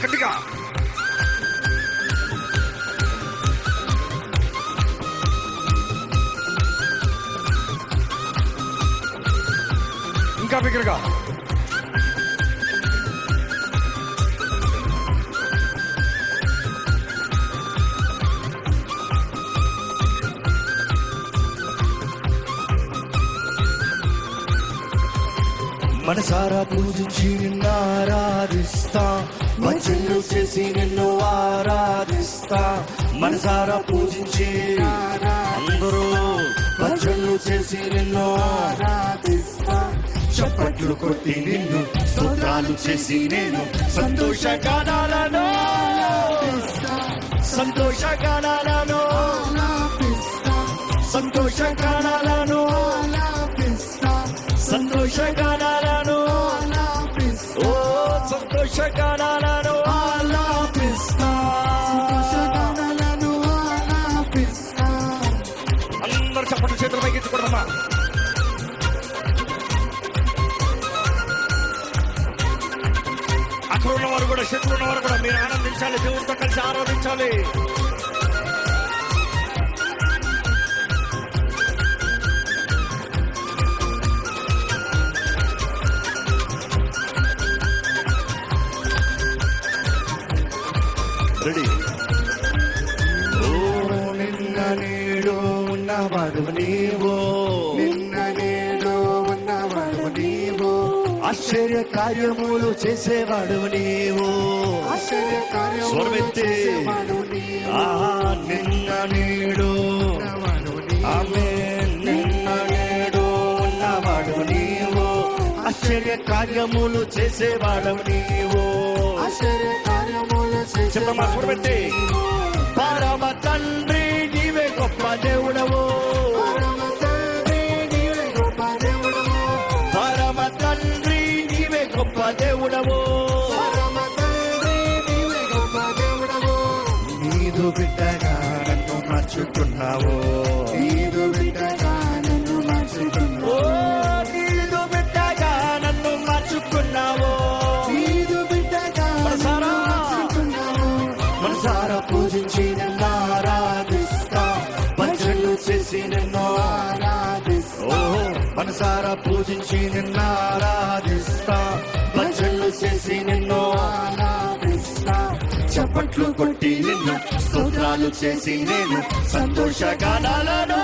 గట్టిగా. ఇంకా బిగ్గరగా. మనసారా పూజించి నిన్ను ఆరాధిస్తా, భజనలు చేసి నిన్ను ఆరాధిస్తా. మనసారా పూజించి అందరూ భజనలు చేసి నిన్ను ఆరాధిస్తా. చప్పట్లు కొట్టి నిన్ను స్తోత్రాలు చేసి నేను సంతోషగానాలను సంతోషగానాలను సంతోషగానాలను సంతోషగానాలను ఓ సంతోషగానాలను ఆలాపిస్తా. అందరూ చప్పట్లు చేతులు పైకి ఎత్తుకోవడమ్మా. అక్కడ ఉన్నవారు కూడా, శత్రువు ఉన్నవారు కూడా మీరు ఆనందించాలి, దేవుడితో కలిసి ఆరాధించాలి. రెడీ. ఓ నిన్న నేడు ఉన్నవాడు నీవో, నిన్న నేడు ఉన్నవాడు నీవో, ఆశ్చర్య కార్యములు చేసేవాడు నీవో, ఆశ్చర్య కార్యములు చేసేవాడు నీవో. నిన్న నేడు ఆమె నిన్న నేడు ఉన్నవాడు నీవో, ఆశ్చర్య కార్యములు చేసేవాడు నీవో, ఆశ్చర్య కార్యములు చెప్పమ్మా చూడబెట్టి. పరమ తండ్రి నీవే గొప్ప దేవుడవు, పరమ తండ్రి నీవే గొప్ప దేవుడవు, పరమ తండ్రి నీవే గొప్ప దేవుడవు, పరమ తండ్రి నీవే గొప్ప దేవుడవు. నీదు బిడ్డగా నన్ను మార్చుకున్నావు, నీదు బిడ్డగా నన్ను మార్చుకున్నావు, నీదు బిడ్డగా నన్ను మార్చుకున్నావు, నీదు బిడ్డగా మనసారా పూజించి నిన్ను ఆరాధిస్తా, భజనలు చేసి నిన్ను ఆరాధిస్తా. మనసారా పూజించి నిన్ను ఆరాధిస్తా, భజనలు చేసి నిన్ను ఆరాధిస్తా. చప్పట్లు కొట్టి నిన్ను స్తోత్రాలు చేసి నేను సంతోషగానాలను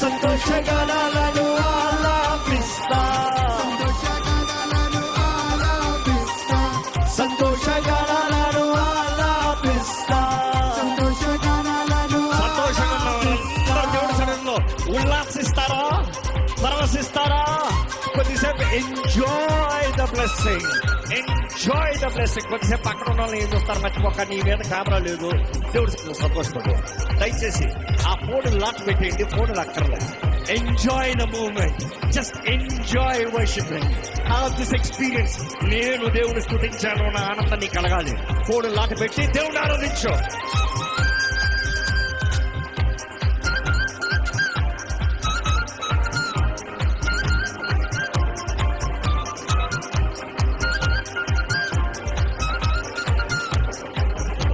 సంతోషగానాలను ఆలాపిస్తా, సంతోషగానాలను ఆలాపిస్తా. ఉల్లాసిస్తారా, పరవశిస్తారా? కొద్దిసేపు enjoy the blessing, enjoy the blessing. కొద్దిసేపు అక్కడ ఉన్న వాళ్ళు ఏం చూస్తారు, మర్చిపోక నీ మీద కెమెరా లేదు, దేవుడు సంతోషపడు. దయచేసి ఆ ఫోన్ లాక్ పెట్టేయండి, ఫోన్ అక్కర్లేదు. Enjoy the moment, just enjoy worshipping, have this experience. నేను దేవుని స్తుతించాను నా ఆనందం నీకు కలగాలి. ఫోన్ లాక్ పెట్టి దేవుని ఆరాధించు.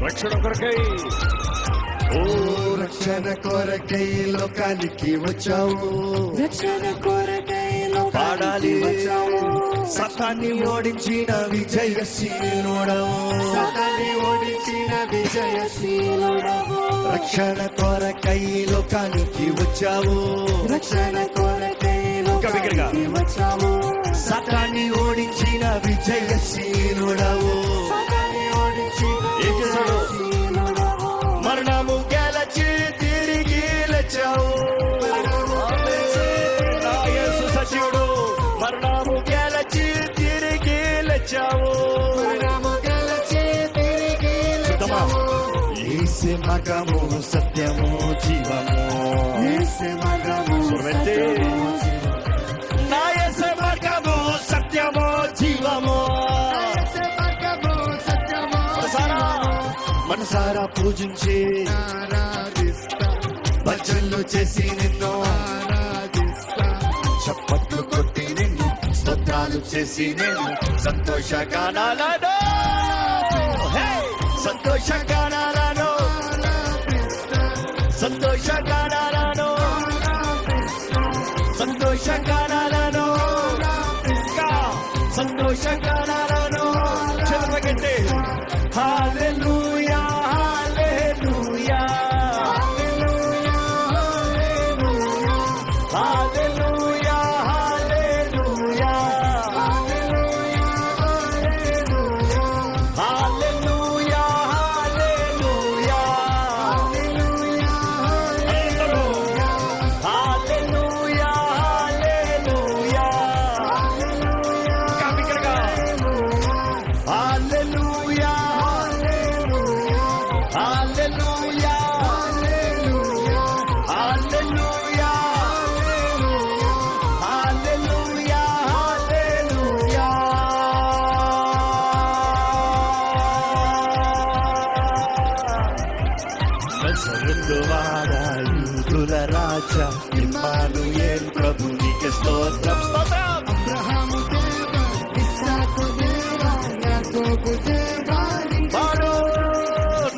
రక్షణ కొరకై, ఓ రక్షణ కొరకై లోకానికి వచ్చావు, రక్షణ కొరకై పాడాలి వచ్చావు. సతాన్ని ఓడించిన విజయశీలుడవు, సతాన్ని ఓడించిన విజయశీలుడవు. రక్షణ కొరకై లోకానికి వచ్చావు, రక్షణ కొరకై లోకానికి వచ్చావు. సతాన్ని ఓడించిన విజయశీలుడవు, మరణము గెలచి తిరిగి లేచావు. నా యేసు సజీవుడు, మరణము గెలచి తిరిగి లేచావు. యేసు మార్గము సత్యము జీవము, యేసు మార్గము సత్యము, నా యేసు మార్గము సత్యము జీవము. మనసారా పూజించి ఆరాధిస్తా, భజనలు చేసి నిన్ను ఆరాధిస్తా. చప్పట్లు కొట్టి నిన్ను స్తోత్రాలు చేసి నేను సంతోషగానాలను సంతోషగానాలను సంతోషగానాలను సంతోషగానాలను ఇంకా సంతోషగానాలను చెలవగంటే హల్లెలూయా హల్లెలూయా హల్లెలూయా హల్లెలూయా హల్లెలూయా హల్లెలూయా అందరూ హల్లెలూయా హల్లెలూయా కామికలుగా హల్లెలూయా హల్లెలూయా హల్లెలూయా హల్లెలూయా హల్లెలూయా నజరేతువాడా యూదుల రాజా ఇమ్మానుయేల్ ప్రభు నీకే స్తోత్రం స్తోత్రం అబ్రహాము దేవా ఇస్సాకు దేవా యాకోబు దేవా పాడు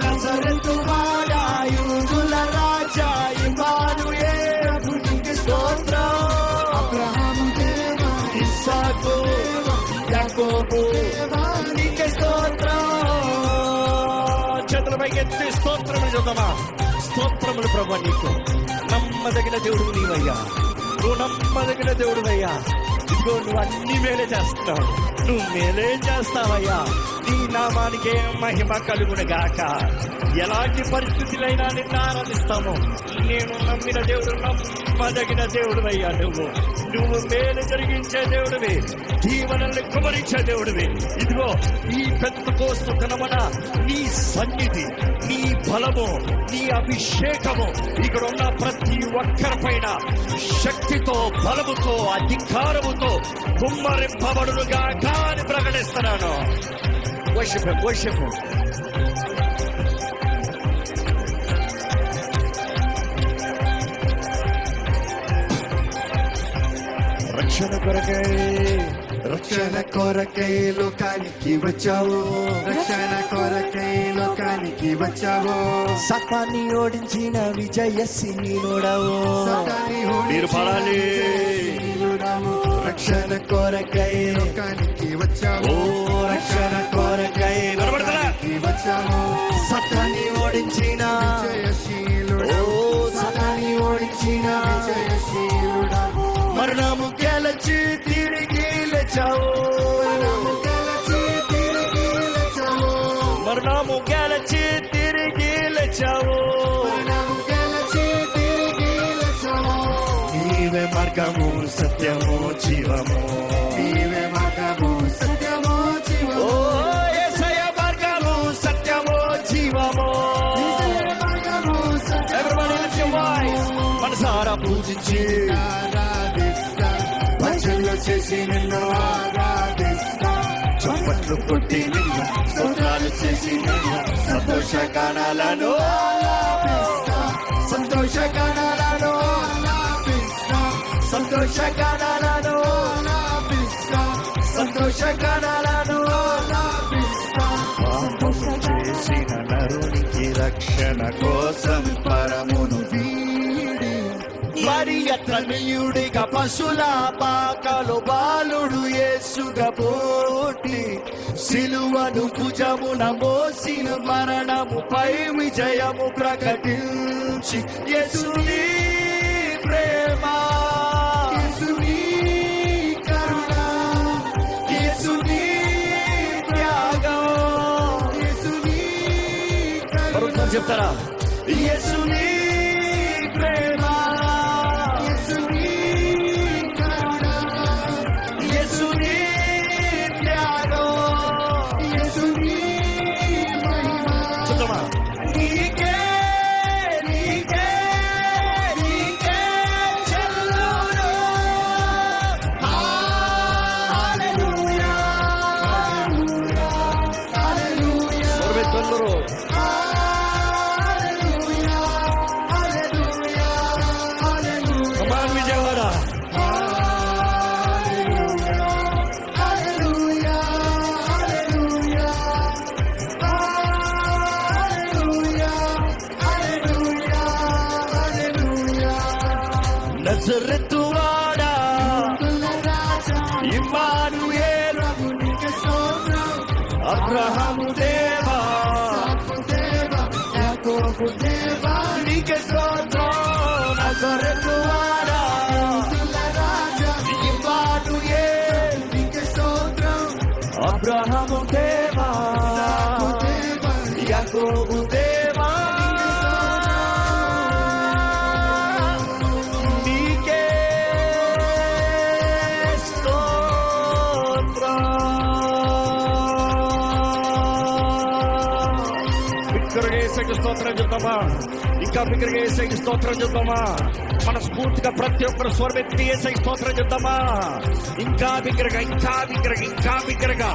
నజరేతువాడా యూదుల రాజా ఇమ్మానుయేల్ ప్రభు నీకే స్తోత్రం అబ్రహాము దేవా ఇస్సాకు యాకోబు నీకే స్తోత్రం చేతులపై ఎత్తి స్తోత్రములు చూద్దామా స్తోత్రములు ప్రభు నీకు నమ్మదగిన దేవుడు నీవయ్యా నువ్వు నమ్మదగిన దేవుడువయ్యా ఇదిగో నువ్వు అన్ని మేలే చేస్తావు నువ్వు మేలే చేస్తావయ్యా నీ నామానికే మహిమ కలుగును గాక ఎలాంటి పరిస్థితులైనా నిన్ను ఆరాధిస్తాము నేను నమ్మిన దేవుడు నమ్మదగిన దేవుడువయ్యా నువ్వు మేలు జరిగించే దేవుడివి దీవెనల్ని కుమరించే దేవుడివి ఇదిగో ఈ పెద్ద కోస్తు దినమున నీ సన్నిధి నీ బలము నీ అభిషేకము ఇక్కడ ఉన్న ప్రతి ఒక్కరిపైన శక్తితో బలముతో అధికారముతో కుమ్మరింపబడునుగా అని ప్రకటిస్తున్నాను వర్షిప్ రక్షణ కొరకై లోకానికి వచ్చావు రక్షణ కొరకై లోకానికి వచ్చావు సతాన్ని ఓడించిన విజయసినోడవు సతాన్ని మీరు పాడాలి రక్షణ కొరకై లోకానికి వచ్చావు రక్షణ కొరకై లోకానికి వచ్చావు సతాన్ని ఓడించిన జయశీలుడు సతాన్ని ఓడించిన జయశీలుడవు మరణము గెలచి తిరిగి లేచావు మరణము గెలచి తిరిగి లేచావు నీవే మార్గము సత్యము జీవము నీవే మార్గము సత్యము జీవము ఓ యేసయ్య మార్గము సత్యము జీవము Everybody lift your voice. మనసారా పూజించి ఆరాధిస్తా భజనలు చేసి నిన్ను ఆరాధిస్తా చప్పట్లు కొట్టి నిన్ను స్తోత్రాలు చేసి నిన్ను సంతోషగానాలను ఆలాపిస్తా సంతోషగానాలను ఆలాపిస్తా సంతోషగానాలను ఆలాపిస్తా సంతోషగానాలను ఆలాపిస్తా పాపము చేసిన నరునికి రక్షణ కోసం పరమును వీడి మరి అతనీయుడిగా పశుల పాకలు బాలుడు యేసుగా పోటి సిలువను భుజమున మోసిన మరణముపై విజయము ప్రకటించి యేసుని ప్రేమ యేసుని కరుణ యేసుని త్యాగం యేసుని మరొకసారి చెప్తారా యేసుని ప్రేమ యేసుని కరుణ యేసుని త్యాగం యేసుని మహిమ చూద్దామా నీకే చెల్లును హల్లెలూయా హల్లెలూయా హల్లెలూయా తొందరూ హల్లెలూయా నజరెత్తువాడా రాజా ఇమ్మానుయేలు ప్రభునికి స్తోత్రం అబ్రహాము దేవా దేవా యాకోబు దేవా నీకే స్తోత్రం నజరెత్తువాడా రాజా ఇమ్మానుయేలు నీకే స్తోత్రం అబ్రహాము దేవా దేవా యాకోబు దేవా నీకే స్తోత్రం. బిగ్గరగా యేసుకి స్తోత్రం చెప్తామా? ఇంకా బిగ్గరగా యేసుకి స్తోత్రం చెప్తామా? మనస్ఫూర్తిగా ప్రతి ఒక్కరు స్వరమెత్తి యేసుకి స్తోత్రం చెప్తామా? ఇంకా బిగ్గరగా, ఇంకా బిగ్గరగా, ఇంకా బిగ్గరగా.